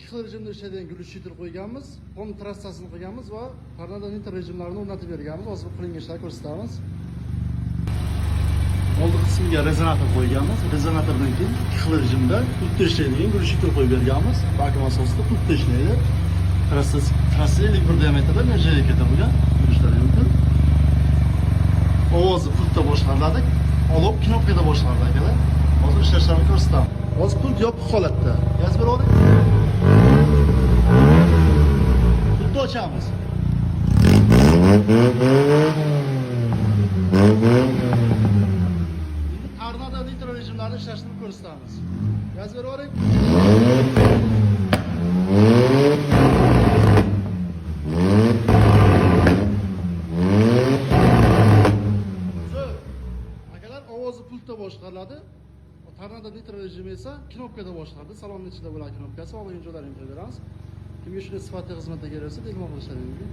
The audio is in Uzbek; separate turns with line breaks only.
xil rejimda ishlaydigan glyushitr qo'yganmiz, qon trassasini qo'yganmiz va tornado nitro rejimlarini o'rnatib berganmiz. Hozir qilingan ishlarni ko'rsatamiz. Oldi qismiga rezonator qo'yganmiz. Rezonatordan keyin xil rejimda pultda ishlaydigan glyushitr qo'yib berganmiz. Vakuum asosida pultda ishlaydi. Trassasi 51 diametrda nejayga bo'lgan ishlar mumkin. Ovozi pultda boshqariladi. Olib knopkada boshqariladi akalar. Hozir ishlashlarni ko'rsataman. Hozir pult yopiq holatda. Yozib beradik. Pultni ochamiz. Endi tornado nitro rejimlarni ishlashini ko'rsatamiz. Yozib beradik. Ovozi pultda boshqariladi. Tornado nitro rejimi esa knopkada boshqariladi. Salonning ichida bo'lgan knopkasi va o'yinchilar ham qo'yib beramiz. Kimga shunday sifatli xizmatga kelarsa, telefon qilishlaringiz mumkin.